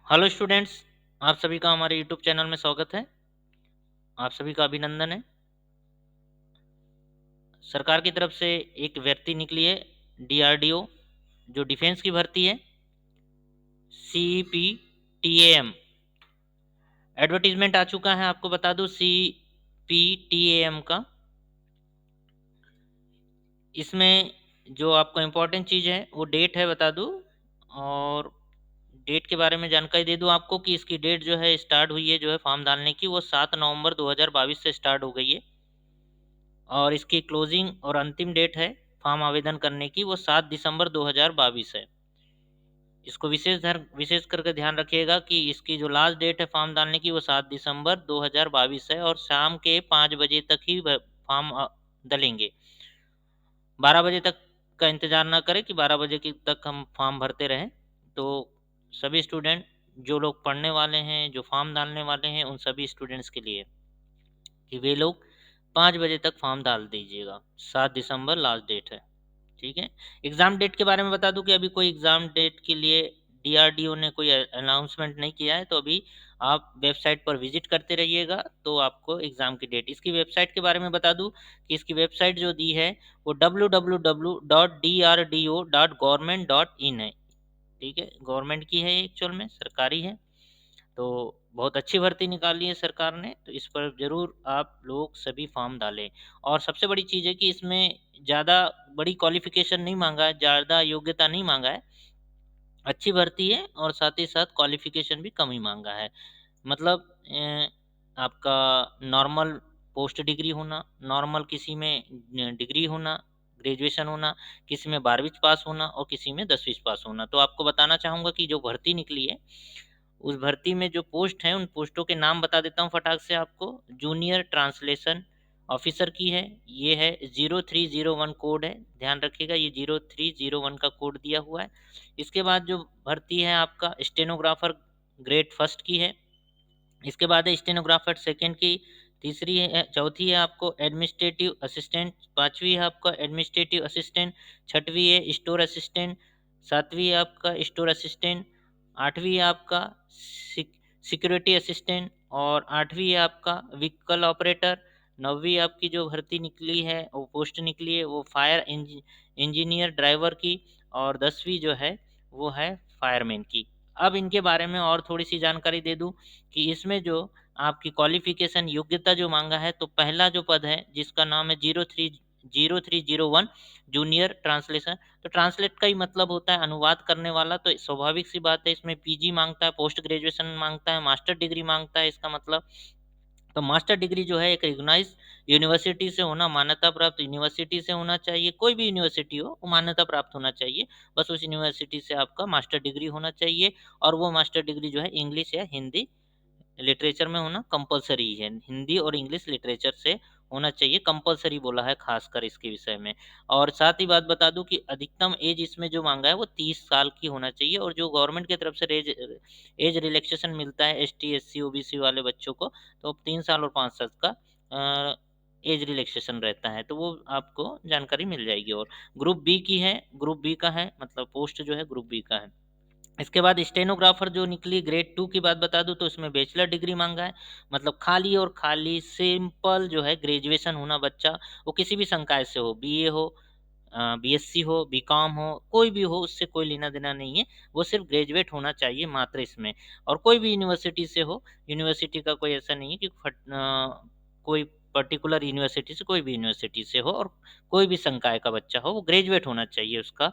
Hello students. आप सभी का हमारे यूट्यूब चैनल में स्वागत है। आप सभी का अभिनंदन है। सरकार की तरफ से एक भर्ती निकली है, डीआरडीओ, जो डिफेंस की भर्ती है, CPTAM। एडवर्टीजमेंट आ चुका है, आपको बता दूं, CPTAM का। इसमें जो आपको इम्पोर्टेंट चीज़ है वो डेट है, बता दूं। और डेट के बारे में जानकारी दे दूं आपको कि इसकी डेट जो है स्टार्ट हुई है, जो है फॉर्म डालने की, वो 7 नवंबर 2022 से स्टार्ट हो गई है। और इसकी क्लोजिंग और अंतिम डेट है फॉर्म आवेदन करने की, वो 7 दिसंबर 2022 है। इसको विशेष करके ध्यान रखिएगा कि इसकी जो लास्ट डेट है फॉर्म डालने की, वो 7 दिसंबर 2022 है, और शाम के 5 बजे तक ही फॉर्म डलेंगे। 12 बजे तक का इंतजार ना करें कि 12 बजे की तक हम फॉर्म भरते रहें। तो सभी स्टूडेंट, जो लोग पढ़ने वाले हैं, जो फॉर्म डालने वाले हैं, उन सभी स्टूडेंट्स के लिए कि वे लोग 5 बजे तक फॉर्म डाल दीजिएगा। 7 दिसंबर लास्ट डेट है। ठीक है। एग्ज़ाम डेट के बारे में बता दूं कि अभी कोई एग्ज़ाम डेट के लिए डीआरडीओ ने कोई अनाउंसमेंट नहीं किया है, तो अभी आप वेबसाइट पर विजिट करते रहिएगा, तो आपको एग्ज़ाम की डेट, इसकी वेबसाइट के बारे में बता दूं कि इसकी वेबसाइट जो दी है वो www.drdO.government.in है। ठीक है, गवर्नमेंट की है, एक्चुअल में सरकारी है। तो बहुत अच्छी भर्ती निकाली है सरकार ने, तो इस पर ज़रूर आप लोग सभी फॉर्म डालें। और सबसे बड़ी चीज़ है कि इसमें ज़्यादा बड़ी क्वालिफ़िकेशन नहीं माँगा है, ज़्यादा योग्यता नहीं माँगा है। अच्छी भर्ती है और साथ ही साथ क्वालिफ़िकेशन भी कम ही माँगा है। मतलब आपका नॉर्मल पोस्ट डिग्री होना, नॉर्मल किसी में डिग्री होना, ग्रेजुएशन होना, किसी में 12वीं पास होना और किसी में 10वीं पास होना। तो आपको बताना चाहूँगा कि जो भर्ती निकली है, उस भर्ती में जो पोस्ट हैं, उन पोस्टों के नाम बता देता हूँ फटाक से आपको। जूनियर ट्रांसलेशन ऑफिसर की है, ये है 0301 कोड है, ध्यान रखिएगा, ये 0301 का कोड दिया हुआ है। इसके बाद जो भर्ती है आपका स्टेनोग्राफर ग्रेड फर्स्ट की है। इसके बाद है स्टेनोग्राफर सेकंड की। तीसरी है, चौथी है आपको एडमिनिस्ट्रेटिव असिस्टेंट। पांचवी है आपका एडमिनिस्ट्रेटिव असिस्टेंट। छठवीं है स्टोर असिस्टेंट। सातवीं है आपका स्टोर असिस्टेंट। आठवीं है आपका सिक्योरिटी असिस्टेंट। और आठवीं है आपका व्हीकल ऑपरेटर। नौवीं आपकी जो भर्ती निकली है, वो पोस्ट निकली है, वो फायर इंजीनियर ड्राइवर की। और 10वीं जो है वो है फायरमैन की। अब इनके बारे में और थोड़ी सी जानकारी दे दूं कि इसमें जो आपकी क्वालिफिकेशन योग्यता जो मांगा है, तो पहला जो पद है जिसका नाम है 0301 जूनियर ट्रांसलेशन। तो ट्रांसलेट का ही मतलब होता है अनुवाद करने वाला। तो स्वाभाविक सी बात है, इसमें पीजी मांगता है, पोस्ट ग्रेजुएशन मांगता है, मास्टर डिग्री मांगता है, इसका मतलब। तो मास्टर डिग्री जो है एक रिकॉग्नाइज यूनिवर्सिटी से होना, मान्यता प्राप्त यूनिवर्सिटी से होना चाहिए। कोई भी यूनिवर्सिटी हो, वो मान्यता प्राप्त होना चाहिए। बस उस यूनिवर्सिटी से आपका मास्टर डिग्री होना चाहिए। और वो मास्टर डिग्री जो है इंग्लिश या हिंदी लिटरेचर में होना कंपलसरी है। हिंदी और इंग्लिश लिटरेचर से होना चाहिए, कंपलसरी बोला है खासकर इसके विषय में। और साथ ही बात बता दूं कि अधिकतम एज इसमें जो मांगा है वो 30 साल की होना चाहिए। और जो गवर्नमेंट की तरफ से एज रिलैक्सेशन मिलता है एसटी एससी ओबीसी वाले बच्चों को, तो 3 साल और 5 साल का एज रिलैक्सेशन रहता है, तो वो आपको जानकारी मिल जाएगी। और ग्रुप बी की है, ग्रुप बी का है, मतलब पोस्ट जो है ग्रुप बी का है। इसके बाद स्टेनोग्राफर जो निकली ग्रेड 2 की बात बता दूं, तो इसमें बैचलर डिग्री मांगा है। मतलब खाली और खाली सिंपल जो है ग्रेजुएशन होना बच्चा, वो किसी भी संकाय से हो, बीए हो, बीएससी हो, बीकॉम हो, कोई भी हो, उससे कोई लेना देना नहीं है। वो सिर्फ ग्रेजुएट होना चाहिए मात्र इसमें। और कोई भी यूनिवर्सिटी से हो, यूनिवर्सिटी का कोई ऐसा नहीं है कि कोई पर्टिकुलर यूनिवर्सिटी से, कोई भी यूनिवर्सिटी से हो, और कोई भी संकाय का बच्चा हो, वो ग्रेजुएट होना चाहिए, उसका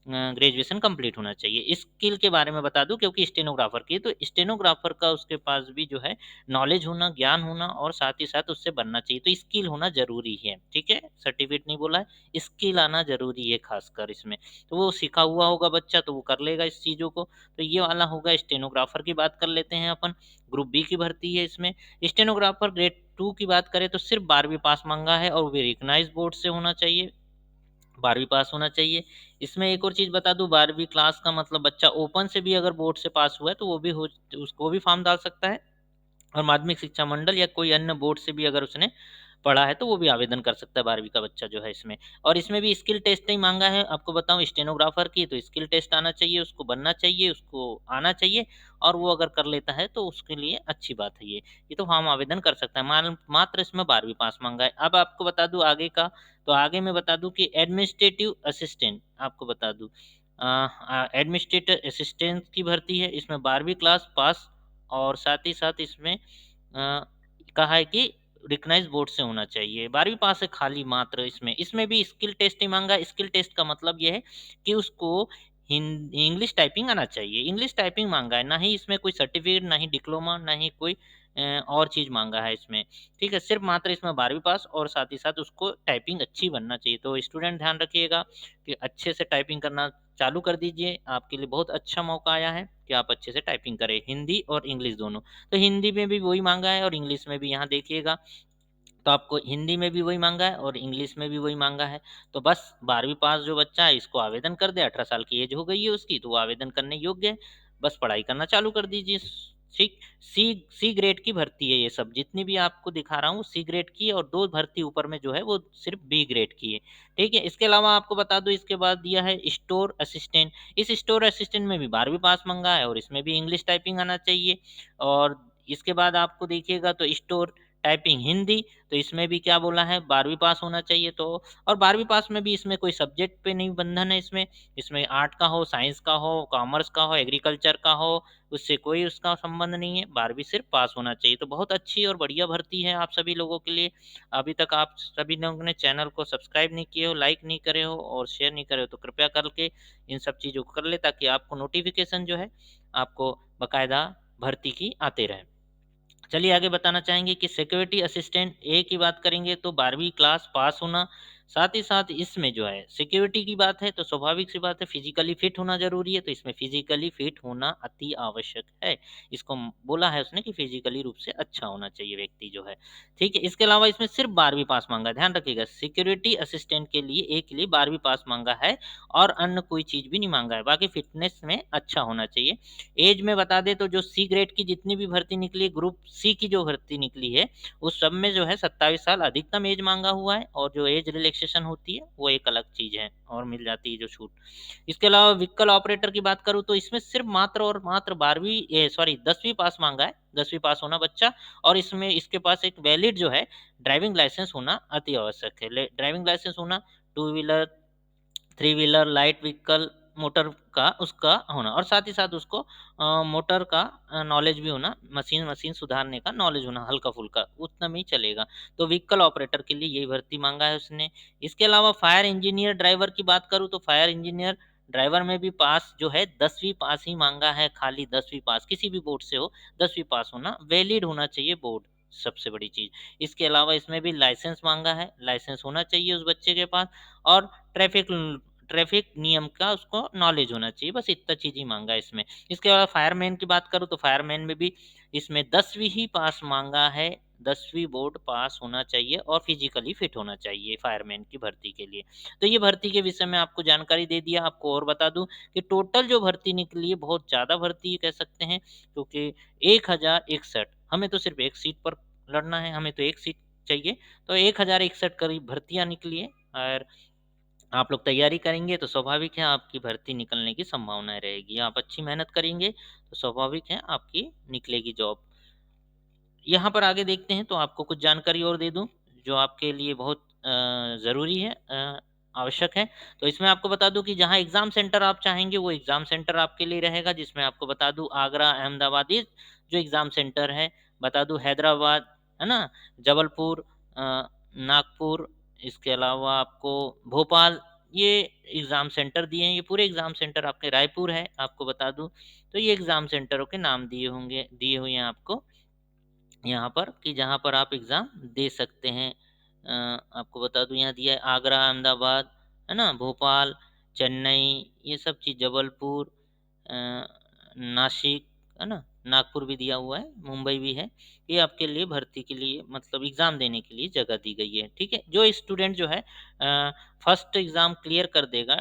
ग्रेजुएशन कंप्लीट होना चाहिए। स्किल के बारे में बता दूं, क्योंकि स्टेनोग्राफर की है, तो स्टेनोग्राफर का उसके पास भी जो है नॉलेज होना, ज्ञान होना, और साथ ही साथ उससे बनना चाहिए। तो स्किल होना जरूरी है, ठीक है, सर्टिफिकेट नहीं बोला है, स्किल आना जरूरी है खासकर इसमें। तो वो सीखा हुआ होगा बच्चा, तो वो कर लेगा इस चीज़ों को। तो ये वाला होगा स्टेनोग्राफर की बात कर लेते हैं अपन। ग्रुप बी की भर्ती है इसमें। स्टेनोग्राफर ग्रेड 2 की बात करें तो सिर्फ 12वीं पास मांगा है, और वो रिकग्नाइज बोर्ड से होना चाहिए, 12वीं पास होना चाहिए। इसमें एक और चीज़ बता दूं, 12वीं क्लास का मतलब बच्चा ओपन से भी अगर बोर्ड से पास हुआ है, तो वो भी हो, उसको भी फॉर्म डाल सकता है। और माध्यमिक शिक्षा मंडल या कोई अन्य बोर्ड से भी अगर उसने पढ़ा है तो वो भी आवेदन कर सकता है 12वीं का बच्चा जो है इसमें। और इसमें भी स्किल टेस्ट ही माँगा है, आपको बताऊँ स्टेनोग्राफर की, तो स्किल टेस्ट आना चाहिए, उसको बनना चाहिए, उसको आना चाहिए और वो अगर कर लेता है तो उसके लिए अच्छी बात है ये। ये तो फॉर्म आवेदन कर सकता है, मात्र इसमें 12वीं पास माँगा है। अब आपको बता दूँ आगे का, तो आगे मैं बता दूँ कि एडमिनिस्ट्रेटिव असिस्टेंट आपको बता दूँ एडमिनिस्ट्रेटिव असिस्टेंट की भर्ती है, इसमें 12वीं क्लास पास और साथ ही साथ इसमें कहा है कि रिकग्नाइज्ड बोर्ड से होना चाहिए। 12वीं पास है खाली मात्र इसमें। इसमें भी स्किल टेस्ट ही माँगा है। स्किल टेस्ट का मतलब ये है कि उसको इंग्लिश टाइपिंग आना चाहिए। इंग्लिश टाइपिंग माँगा है, ना ही इसमें कोई सर्टिफ़िकेट, ना ही डिप्लोमा, ना ही कोई और चीज़ माँगा है इसमें। ठीक है? सिर्फ़ मात्र इसमें 12वीं पास और साथ ही साथ उसको टाइपिंग अच्छी बनना चाहिए। तो स्टूडेंट ध्यान रखिएगा कि अच्छे से टाइपिंग करना चालू कर दीजिए। आपके लिए बहुत अच्छा मौका आया है कि आप अच्छे से टाइपिंग करें, हिंदी और इंग्लिश दोनों। तो हिंदी में भी वही माँगा है और इंग्लिश में भी यहाँ देखिएगा, तो आपको हिंदी में भी वही माँगा है और इंग्लिश में भी वही माँगा है। तो बस 12वीं पास जो बच्चा है इसको आवेदन कर दे, 18 साल की एज हो गई है उसकी तो वो आवेदन करने योग्य है। बस पढ़ाई करना चालू कर दीजिए। ठीक, सी सी ग्रेड की भर्ती है ये सब, जितनी भी आपको दिखा रहा हूँ सी ग्रेड की है और 2 भर्ती ऊपर में जो है वो सिर्फ़ बी ग्रेड की है। ठीक है? इसके अलावा आपको बता दूँ इसके बाद दिया है स्टोर असिस्टेंट। इस स्टोर असिस्टेंट में भी 12वीं पास माँगा है और इसमें भी इंग्लिश टाइपिंग आना चाहिए। और इसके बाद आपको देखिएगा तो स्टोर टाइपिंग हिंदी, तो इसमें भी क्या बोला है 12वीं पास होना चाहिए तो। और 12वीं पास में भी इसमें कोई सब्जेक्ट पे नहीं बंधन है इसमें। इसमें आर्ट का हो, साइंस का हो, कॉमर्स का हो, एग्रीकल्चर का हो, उससे कोई उसका संबंध नहीं है। 12वीं सिर्फ़ पास होना चाहिए। तो बहुत अच्छी और बढ़िया भर्ती है आप सभी लोगों के लिए। अभी तक आप सभी लोगों ने चैनल को सब्सक्राइब नहीं किए हो, लाइक नहीं करे हो और शेयर नहीं करे हो तो कृपया करके इन सब चीज़ों को कर लें ताकि आपको नोटिफ़िकेशन जो है आपको बाकायदा भर्ती की आते रहे। चलिए आगे बताना चाहेंगे कि सिक्योरिटी असिस्टेंट ए की बात करेंगे तो 12वीं क्लास पास होना, साथ ही साथ इसमें जो है सिक्योरिटी की बात है तो स्वाभाविक सी बात है फिज़िकली फिट होना ज़रूरी है, तो इसमें फिज़िकली फिट होना अति आवश्यक है। इसको बोला है उसने कि फिज़िकली रूप से अच्छा होना चाहिए व्यक्ति जो है, ठीक है? इसके अलावा इसमें सिर्फ़ 12वीं पास माँगा है, ध्यान रखिएगा सिक्योरिटी असिस्टेंट के लिए ए के लिए 12वीं पास माँगा है और अन्य कोई चीज़ भी नहीं माँगा है, बाकी फ़िटनेस में अच्छा होना चाहिए। ऐज में बता दें तो जो सी ग्रेड की जितनी भी भर्ती निकली है, ग्रुप सी की जो भर्ती निकली है, उस सब में जो है 27 साल अधिकतम ऐज माँगा हुआ है और जो ऐज रिलैक्सेशन होती है, वो एक अलग चीज़ है और मिल जाती है जो छूट। इसके अलावा व्हीकल ऑपरेटर की बात करूँ तो इसमें सिर्फ़ मात्र और मात्र 10वीं पास माँगा है, 10वीं पास होना बच्चा और इसमें इसके पास एक वैलिड जो है ड्राइविंग लाइसेंस होना अति आवश्यक है। ले ड्राइविंग लाइसेंस होना, two wheeler, three wheeler, light vehicle, motor का उसका होना और साथ ही साथ उसको मोटर का नॉलेज भी होना, मशीन मशीन सुधारने का नॉलेज होना हल्का-फुल्का, उतना में ही चलेगा। तो व्हीकल ऑपरेटर के लिए यही भर्ती माँगा है उसने। इसके अलावा फायर इंजीनियर ड्राइवर की बात करूँ तो फायर इंजीनियर ड्राइवर में भी पास जो है 10वीं पास ही माँगा है, खाली 10वीं पास, किसी भी बोर्ड से हो, 10वीं पास होना, वैलिड होना चाहिए बोर्ड, सबसे बड़ी चीज़। इसके अलावा इसमें भी लाइसेंस माँगा है, लाइसेंस होना चाहिए उस बच्चे के पास और ट्रैफ़िक नियम का उसको नॉलेज होना चाहिए, बस इतना चीज़ ही माँगा है इसमें। इसके अलावा फायरमैन की बात करूँ तो फायरमैन में भी इसमें 10वीं ही पास माँगा है, 10वीं बोर्ड पास होना चाहिए और फिज़िकली फिट होना चाहिए फायरमैन की भर्ती के लिए। तो ये भर्ती के विषय में आपको जानकारी दे दिया। आपको और बता दूँ कि टोटल जो भर्ती निकली है बहुत ज़्यादा भर्ती कह सकते हैं क्योंकि 1061 हमें तो सिर्फ़ 1 सीट पर लड़ना है, हमें तो 1 सीट चाहिए, तो 1061 करीब भर्तियाँ निकली हैं और आप लोग तैयारी करेंगे तो स्वाभाविक है आपकी भर्ती निकलने की संभावनाएँ रहेगी। आप अच्छी मेहनत करेंगे तो स्वाभाविक है आपकी निकलेगी जॉब। यहाँ पर आगे देखते हैं तो आपको कुछ जानकारी और दे दूँ, जो आपके लिए बहुत ज़रूरी है आवश्यक है। तो इसमें आपको बता दूँ कि जहाँ एग्ज़ाम सेंटर आप चाहेंगे वो एग्ज़ाम सेंटर आपके लिए रहेगा जिसमें आपको बता दूँ आगरा, अहमदाबाद ये जो एग्ज़ाम सेंटर है, बता दूँ हैदराबाद, है ना? जबलपुर नागपुर, इसके अलावा आपको भोपाल ये एग्ज़ाम सेंटर दिए हैं। ये पूरे एग्ज़ाम सेंटर आपके रायपुर है, आपको बता दूँ। तो ये एग्ज़ाम सेंटरों के नाम दिए हुए हैं आपको। यहाँ पर कि जहाँ पर आप एग्ज़ाम दे सकते हैं। आपको बता दूँ यहाँ दिया है आगरा, अहमदाबाद, है ना? भोपाल, चेन्नई ये सब चीज़ जबलपुर नासिक, है ना? नागपुर भी दिया हुआ है, मुंबई भी है। ये आपके लिए भर्ती के लिए मतलब एग्ज़ाम देने के लिए जगह दी गई है, ठीक है? जो स्टूडेंट जो है फर्स्ट एग्ज़ाम क्लियर कर देगा,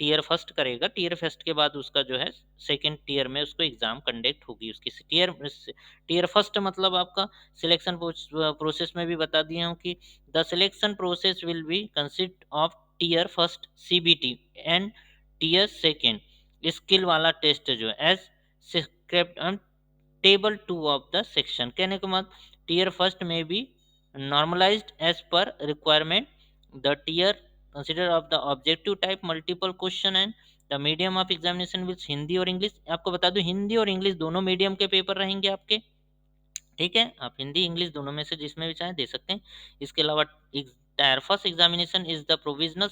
टियर फर्स्ट करेगा, टियर फर्स्ट के बाद उसका जो है सेकंड टियर में उसको एग्जाम कंडक्ट होगी उसकी। टियर फर्स्ट मतलब आपका सिलेक्शन प्रोसेस में भी बता दिया हूँ कि the selection process will be consist of tier first CBT and tier second skill वाला टेस्ट जो है as script table 2 of the section. कहने का मतलब टियर फर्स्ट में be normalized as per requirement. The tier consider of the objective type multiple question and the medium of examination with Hindi और English. आपको बता दूं हिंदी और इंग्लिश दोनों मीडियम के पेपर रहेंगे आपके, ठीक है। आप हिंदी इंग्लिश दोनों में से जिसमें भी चाहें दे सकते हैं। इसके अलावा tyre first examination is the provisional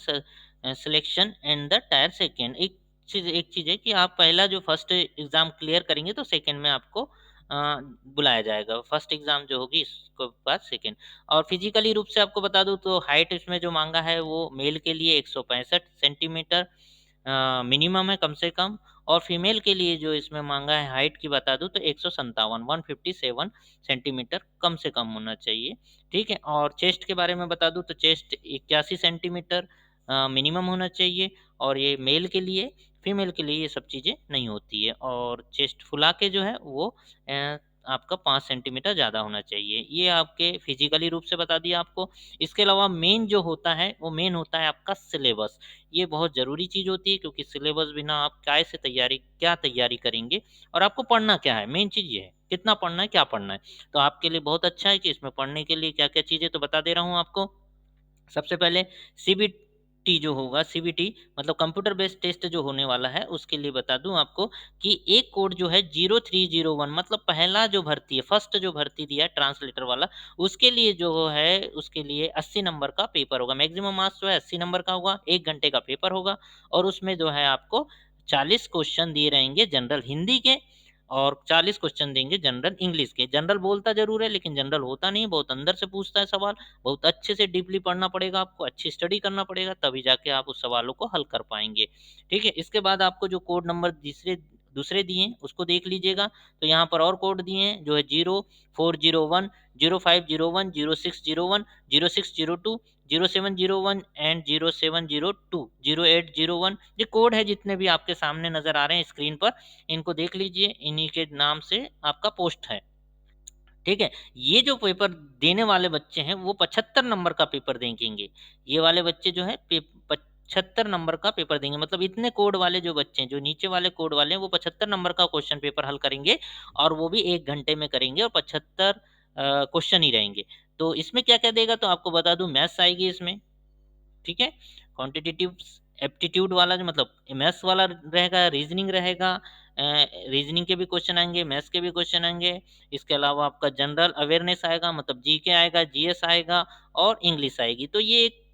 selection and the tyre second. एक चीज है कि आप पहला जो फर्स्ट एग्जाम क्लियर करेंगे तो सेकेंड में आपको बुलाया जाएगा। फर्स्ट एग्जाम जो होगी इसके बाद सेकेंड। और फिजिकली रूप से आपको बता दूं तो हाइट इसमें जो मांगा है वो मेल के लिए 165 सेंटीमीटर मिनिमम है कम से कम, और फीमेल के लिए जो इसमें मांगा है हाइट की बता दूं तो 157 157 सेंटीमीटर कम से कम होना चाहिए, ठीक है। और चेस्ट के बारे में बता दूं तो चेस्ट 81 सेंटीमीटर मिनिमम होना चाहिए। और ये मेल के लिए, फीमेल के लिए ये सब चीज़ें नहीं होती है। और चेस्ट फुला के जो है वो आपका 5 सेंटीमीटर ज़्यादा होना चाहिए। ये आपके फिजिकली रूप से बता दिया आपको। इसके अलावा मेन जो होता है वो मेन होता है आपका सिलेबस। ये बहुत ज़रूरी चीज़ होती है क्योंकि सिलेबस बिना आप काय से तैयारी क्या तैयारी करेंगे और आपको पढ़ना क्या है, मेन चीज़ ये है कितना पढ़ना है क्या पढ़ना है। तो आपके लिए बहुत अच्छा है कि इसमें पढ़ने के लिए क्या क्या चीज़ें तो बता दे रहा हूँ आपको। सबसे पहले सीबीटी जो होगा, सीबीटी मतलब कंप्यूटर बेस्ड टेस्ट जो होने वाला है उसके लिए बता दूं आपको कि एक कोड जो है 0301 मतलब पहला जो भर्ती है, फर्स्ट जो भर्ती दिया है ट्रांसलेटर वाला, उसके लिए जो है उसके लिए 80 नंबर का पेपर होगा। मैक्सिमम मार्क्स जो है 80 नंबर का होगा, 1 घंटे का पेपर होगा। और उसमें जो है आपको 40 क्वेश्चन दिए रहेंगे जनरल हिंदी के और 40 क्वेश्चन देंगे जनरल इंग्लिश के। जनरल बोलता जरूर है लेकिन जनरल होता नहीं, बहुत अंदर से पूछता है सवाल। बहुत अच्छे से डीपली पढ़ना पड़ेगा आपको, अच्छी स्टडी करना पड़ेगा तभी जाके आप उस सवालों को हल कर पाएंगे, ठीक है। इसके बाद आपको जो कोड नंबर दूसरे दूसरे दिए हैं उसको देख लीजिएगा। तो यहाँ पर और कोड दिए हैं जो है 0401 0501 0601 0602 0701 एंड 0702 0801। ये कोड है जितने भी आपके सामने नजर आ रहे हैं स्क्रीन पर, इनको देख लीजिए, इन्हीं के नाम से आपका पोस्ट है, ठीक है। ये जो पेपर देने वाले बच्चे हैं वो 75 नंबर का पेपर देंगे। ये वाले बच्चे जो है 75 नंबर का पेपर देंगे, मतलब इतने कोड वाले जो बच्चे हैं, जो नीचे वाले कोड वाले हैं वो 75 नंबर का क्वेश्चन पेपर हल करेंगे और वो भी 1 घंटे में करेंगे और 75 क्वेश्चन ही रहेंगे। तो इसमें क्या क्या देगा तो आपको बता दूं मैथ्स आएगी इसमें, ठीक है। क्वांटिटेटिव एप्टीट्यूड वाला जो मतलब मैथ्स वाला रहेगा, रीजनिंग रहेगा, रीजनिंग के भी क्वेश्चन आएंगे, मैथ्स के भी क्वेश्चन आएंगे। इसके अलावा आपका जनरल अवेयरनेस आएगा, मतलब जीके आएगा, जीएस आएगा और इंग्लिश आएगी। तो ये एक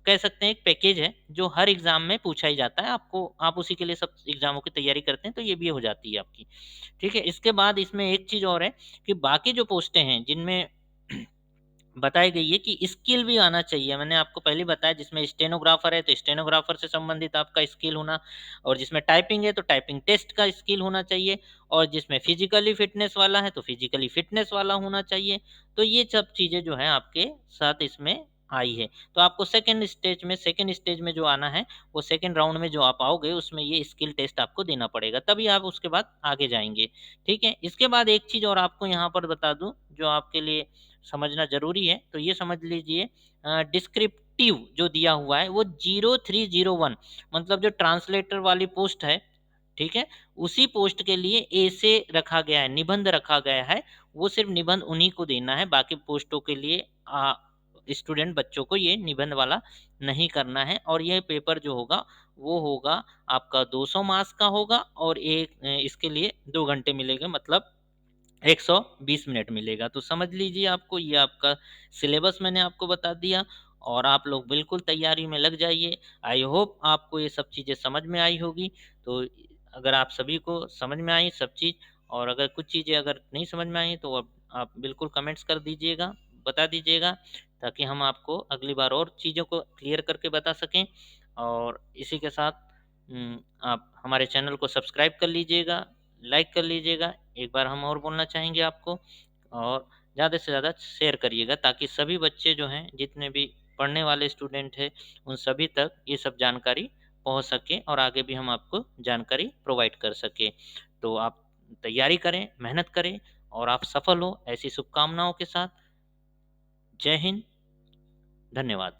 कह सकते हैं एक पैकेज है जो हर एग्जाम में पूछा ही जाता है आपको, आप उसी के लिए सब एग्जामों की तैयारी करते हैं तो ये भी हो जाती है आपकी, ठीक है। इसके बाद इसमें एक चीज और है कि बाकी जो पोस्टें हैं जिनमें बताई गई है कि स्किल भी आना चाहिए। मैंने आपको पहले बताया जिसमें स्टेनोग्राफर है तो स्टेनोग्राफर से संबंधित आपका स्किल होना, और जिसमें टाइपिंग है तो टाइपिंग टेस्ट का स्किल होना चाहिए, और जिसमें फिजिकली फिटनेस वाला है तो फिजिकली फिटनेस वाला होना चाहिए। तो ये सब चीजें जो है आपके साथ इसमें आई है। तो आपको सेकंड स्टेज में जो आना है वो सेकंड राउंड में जो आप आओगे उसमें ये स्किल टेस्ट आपको देना पड़ेगा, तभी आप उसके बाद आगे जाएंगे, ठीक है। इसके बाद एक चीज और आपको यहाँ पर बता दूं जो आपके लिए समझना जरूरी है, तो ये समझ लीजिए डिस्क्रिप्टिव जो दिया हुआ है वो 0301 मतलब जो ट्रांसलेटर वाली पोस्ट है, ठीक है, उसी पोस्ट के लिए ए से रखा गया है, निबंध रखा गया है। वो सिर्फ निबंध उन्हीं को देना है, बाकी पोस्टों के लिए स्टूडेंट बच्चों को ये निबंध वाला नहीं करना है। और ये पेपर जो होगा वो होगा आपका 200 मार्क्स का होगा और इसके लिए 2 घंटे मिलेगा, मतलब 120 मिनट मिलेगा। तो समझ लीजिए आपको ये आपका सिलेबस मैंने आपको बता दिया और आप लोग बिल्कुल तैयारी में लग जाइए। आई होप आपको ये सब चीज़ें समझ में आई होगी। तो अगर आप सभी को समझ में आई सब चीज़, और अगर कुछ चीज़ें अगर नहीं समझ में आई तो आप बिल्कुल कमेंट्स कर दीजिएगा, बता दीजिएगा, ताकि हम आपको अगली बार और चीज़ों को क्लियर करके बता सकें। और इसी के साथ आप हमारे चैनल को सब्सक्राइब कर लीजिएगा, लाइक कर लीजिएगा। एक बार हम और बोलना चाहेंगे आपको, और ज़्यादा से ज़्यादा शेयर करिएगा ताकि सभी बच्चे जो हैं जितने भी पढ़ने वाले स्टूडेंट हैं उन सभी तक ये सब जानकारी पहुंच सके और आगे भी हम आपको जानकारी प्रोवाइड कर सके। तो आप तैयारी करें, मेहनत करें और आप सफल हो, ऐसी शुभकामनाओं के साथ। जय हिंद। धन्यवाद।